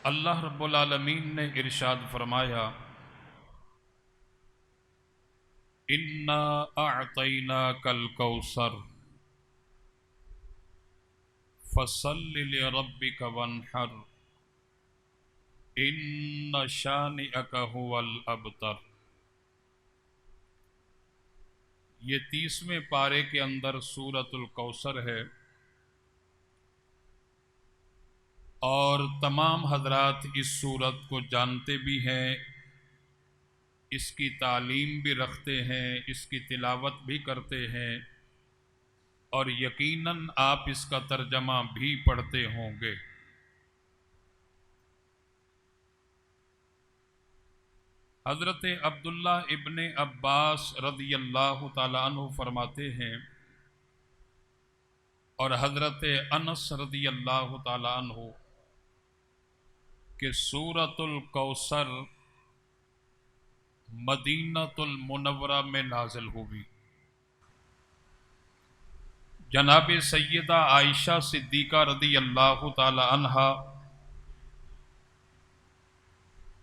اللہ رب العالمین نے ارشاد فرمایا، انا اعطیناک الکوثر فصل لربک وانحر ان شانئک هو الابتر۔ یہ 30ویں پارے کے اندر سورۃ الکوثر ہے، اور تمام حضرات اس سورت کو جانتے بھی ہیں، اس کی تعلیم بھی رکھتے ہیں، اس کی تلاوت بھی کرتے ہیں، اور یقیناً آپ اس کا ترجمہ بھی پڑھتے ہوں گے۔ حضرت عبداللہ ابن عباس رضی اللہ تعالی عنہ فرماتے ہیں، اور حضرت انس رضی اللہ تعالی عنہ، کہ سورۃ الکوثر مدینۃ المنورہ میں نازل ہوئی۔ جناب سیدہ عائشہ صدیقہ رضی اللہ تعالی عنہا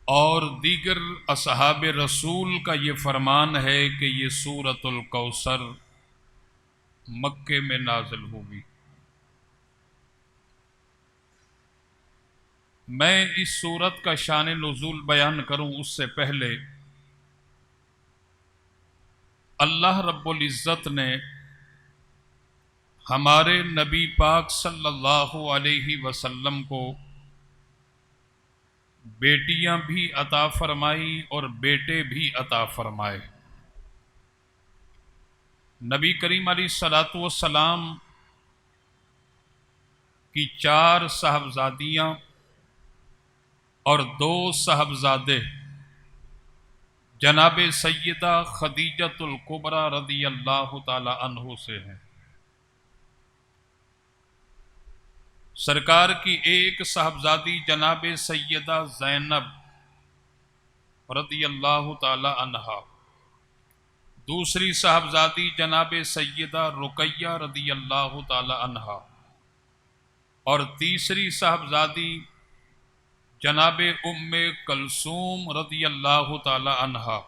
اور دیگر اصحاب رسول کا یہ فرمان ہے کہ یہ سورۃ الکوثر مکے میں نازل ہوئی۔ میں اس سورت کا شان نزول بیان کروں اس سے پہلے اللہ رب العزت نے ہمارے نبی پاک صلی اللہ علیہ وسلم کو بیٹیاں بھی عطا فرمائی اور بیٹے بھی عطا فرمائے۔ نبی کریم علیہ الصلوۃ والسلام کی 4 صاحبزادیاں اور 2 صاحبزادے جناب سیدہ خدیجۃ الکبریٰ رضی اللہ تعالی عنہ سے ہیں۔ سرکار کی ایک صاحبزادی جناب سیدہ زینب رضی اللہ تعالی عنہا، دوسری صاحبزادی جناب سیدہ رقیہ رضی اللہ تعالی عنہا، اور تیسری صاحبزادی جناب ام کلثوم رضی اللہ تعالی عنہا،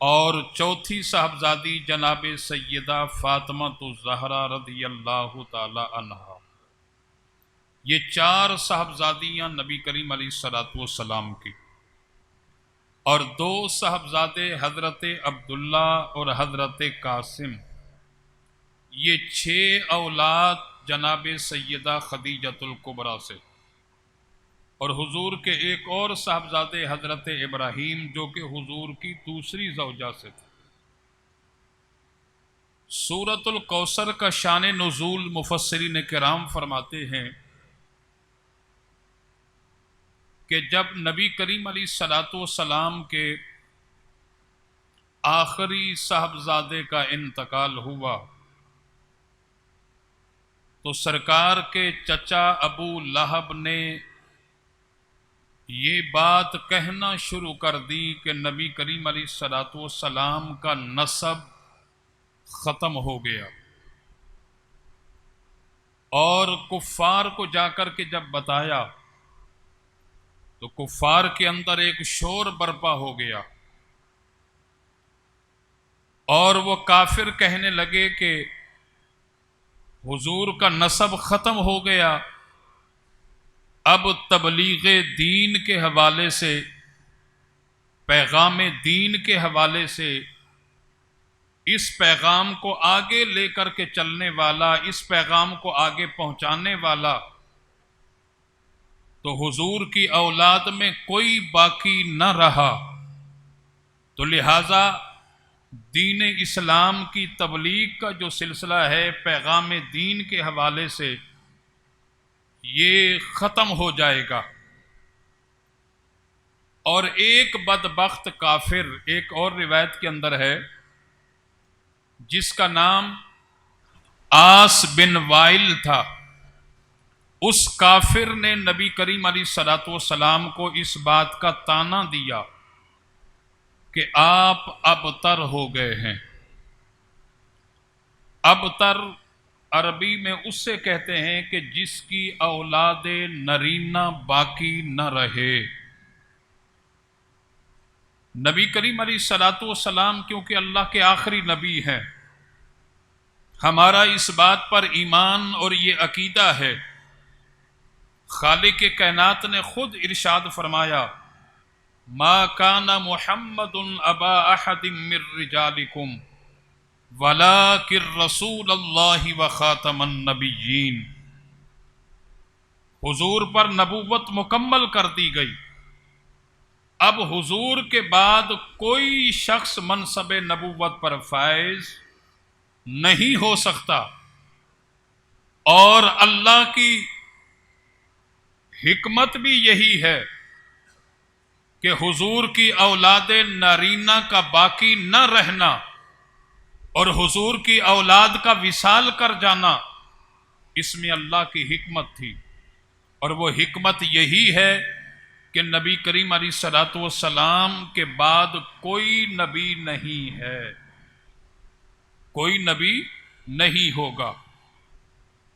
اور چوتھی صاحبزادی جناب سیدہ فاطمہ الزہرا رضی اللہ تعالی عنہا۔ یہ 4 صاحبزادیاں نبی کریم علیہ الصلوۃ والسلام کی، اور 2 صاحبزادے حضرت عبداللہ اور حضرت قاسم۔ یہ 6 اولاد جناب سیدہ خدیجۃ الکبریٰ سے، اور حضور کے ایک اور صاحبزادے حضرت ابراہیم جو کہ حضور کی دوسری زوجہ سے تھے۔ سورۃ الکوثر کا شان نزول مفسرین کرام فرماتے ہیں کہ جب نبی کریم علیہ الصلوۃ والسلام کے آخری صاحبزادے کا انتقال ہوا تو سرکار کے چچا ابو لہب نے یہ بات کہنا شروع کر دی کہ نبی کریم علیہ الصلوۃ والسلام کا نسب ختم ہو گیا، اور کفار کو جا کر کے جب بتایا تو کفار کے اندر ایک شور برپا ہو گیا، اور وہ کافر کہنے لگے کہ حضور کا نسب ختم ہو گیا، اب تبلیغ دین کے حوالے سے، پیغام دین کے حوالے سے، اس پیغام کو آگے لے کر کے چلنے والا، اس پیغام کو آگے پہنچانے والا تو حضور کی اولاد میں کوئی باقی نہ رہا، تو لہذا دین اسلام کی تبلیغ کا جو سلسلہ ہے پیغام دین کے حوالے سے یہ ختم ہو جائے گا۔ اور ایک بدبخت کافر، ایک اور روایت کے اندر ہے، جس کا نام آس بن وائل تھا، اس کافر نے نبی کریم علیہ الصلوۃ والسلام کو اس بات کا طعنہ دیا کہ آپ ابتر ہو گئے ہیں۔ ابتر عربی میں اس سے کہتے ہیں کہ جس کی اولاد نرینہ باقی نہ رہے۔ نبی کریم علیہ الصلوۃ والسلام کیونکہ اللہ کے آخری نبی ہیں، ہمارا اس بات پر ایمان اور یہ عقیدہ ہے، خالق کائنات نے خود ارشاد فرمایا ما کان محمد ابا احد من رجالکم ولکن رسول اللہ وخاتم النبیین۔ حضور پر نبوت مکمل کر دی گئی، اب حضور کے بعد کوئی شخص منصب نبوت پر فائز نہیں ہو سکتا، اور اللہ کی حکمت بھی یہی ہے کہ حضور کی اولاد نارینہ کا باقی نہ رہنا اور حضور کی اولاد کا وصال کر جانا، اس میں اللہ کی حکمت تھی، اور وہ حکمت یہی ہے کہ نبی کریم علیہ الصلوۃ والسلام کے بعد کوئی نبی نہیں ہے، کوئی نبی نہیں ہوگا۔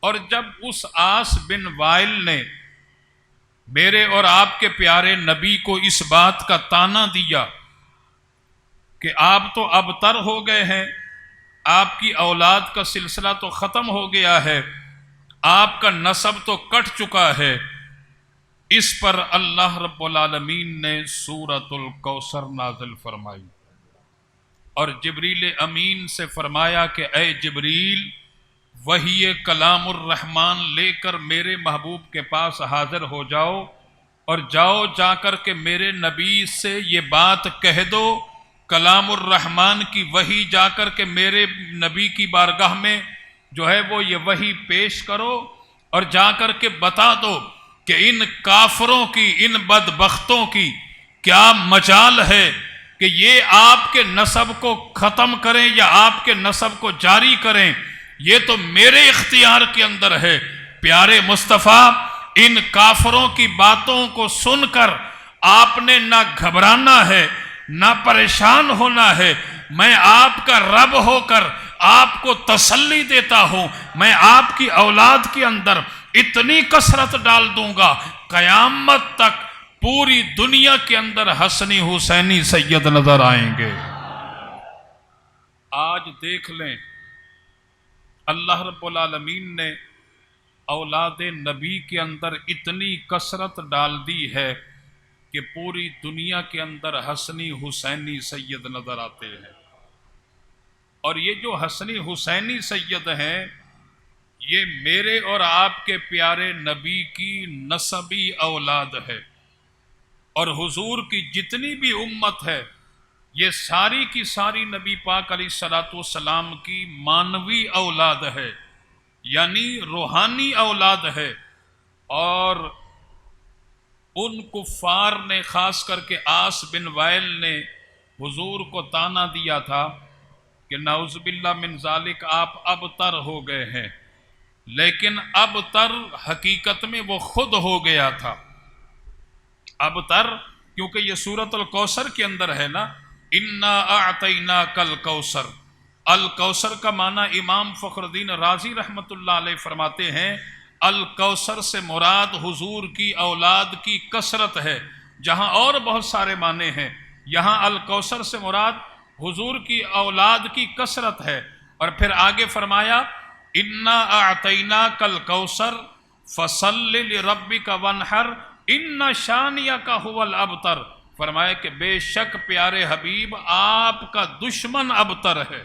اور جب اس آس بن وائل نے میرے اور آپ کے پیارے نبی کو اس بات کا طعنہ دیا کہ آپ تو ابتر ہو گئے ہیں، آپ کی اولاد کا سلسلہ تو ختم ہو گیا ہے، آپ کا نسب تو کٹ چکا ہے، اس پر اللہ رب العالمین نے سورۃ الکوثر نازل فرمائی اور جبریل امین سے فرمایا کہ اے جبریل، وحی کلام الرحمن لے کر میرے محبوب کے پاس حاضر ہو جاؤ، اور جاؤ جا کر کے میرے نبی سے یہ بات کہہ دو، کلام الرحمن کی وحی جا کر کے میرے نبی کی بارگاہ میں جو ہے وہ یہ وحی پیش کرو، اور جا کر کے بتا دو کہ ان کافروں کی، ان بدبختوں کی کیا مجال ہے کہ یہ آپ کے نسب کو ختم کریں یا آپ کے نسب کو جاری کریں، یہ تو میرے اختیار کے اندر ہے۔ پیارے مصطفیٰ، ان کافروں کی باتوں کو سن کر آپ نے نہ گھبرانا ہے نہ پریشان ہونا ہے، میں آپ کا رب ہو کر آپ کو تسلی دیتا ہوں، میں آپ کی اولاد کے اندر اتنی کثرت ڈال دوں گا، قیامت تک پوری دنیا کے اندر حسنی حسینی سید نظر آئیں گے۔ آج دیکھ لیں، اللہ رب العالمین نے اولاد نبی کے اندر اتنی کثرت ڈال دی ہے کہ پوری دنیا کے اندر حسنی حسینی سید نظر آتے ہیں، اور یہ جو حسنی حسینی سید ہیں یہ میرے اور آپ کے پیارے نبی کی نسبی اولاد ہے، اور حضور کی جتنی بھی امت ہے یہ ساری کی ساری نبی پاک علیہ الصلوۃ والسلام کی مانوی اولاد ہے، یعنی روحانی اولاد ہے۔ اور ان کفار نے، خاص کر کے آس بن وائل نے حضور کو طعنہ دیا تھا کہ نعوذ باللہ من ذالک آپ ابتر ہو گئے ہیں، لیکن ابتر حقیقت میں وہ خود ہو گیا تھا۔ ابتر کیونکہ یہ سورۃ الکوثر کے اندر ہے نا، انا اعطیناک الکوثر، الکوثر کا معنی امام فخر الدین رازی رحمت اللہ علیہ فرماتے ہیں الکوثر سے مراد حضور کی اولاد کی کثرت ہے، جہاں اور بہت سارے معنی ہیں، یہاں الکوثر سے مراد حضور کی اولاد کی کثرت ہے۔ اور پھر آگے فرمایا انا اعطیناک الکوثر فصل لربک وانحر ان شانئک هو الابتر، فرمایا کہ بے شک پیارے حبیب آپ کا دشمن ابتر ہے،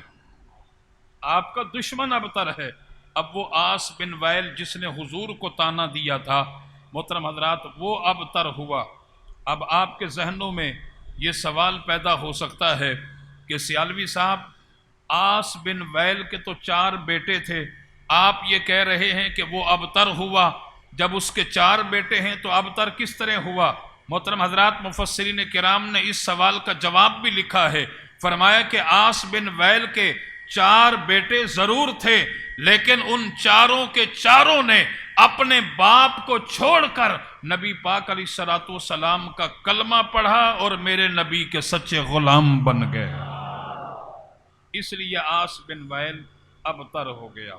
آپ کا دشمن ابتر ہے۔ اب وہ آس بن وائل جس نے حضور کو طعنہ دیا تھا، محترم حضرات، وہ ابتر ہوا۔ اب آپ کے ذہنوں میں یہ سوال پیدا ہو سکتا ہے کہ سیالوی صاحب، آس بن وائل کے تو 4 بیٹے تھے، آپ یہ کہہ رہے ہیں کہ وہ ابتر ہوا، جب اس کے 4 بیٹے ہیں تو ابتر کس طرح ہوا؟ محترم حضرات، مفسرین کرام نے اس سوال کا جواب بھی لکھا ہے، فرمایا کہ آس بن وائل کے 4 بیٹے ضرور تھے، لیکن ان چاروں کے چاروں نے اپنے باپ کو چھوڑ کر نبی پاک علیہ الصلوۃ والسلام کا کلمہ پڑھا اور میرے نبی کے سچے غلام بن گئے، اس لیے آس بن وائل ابتر ہو گیا۔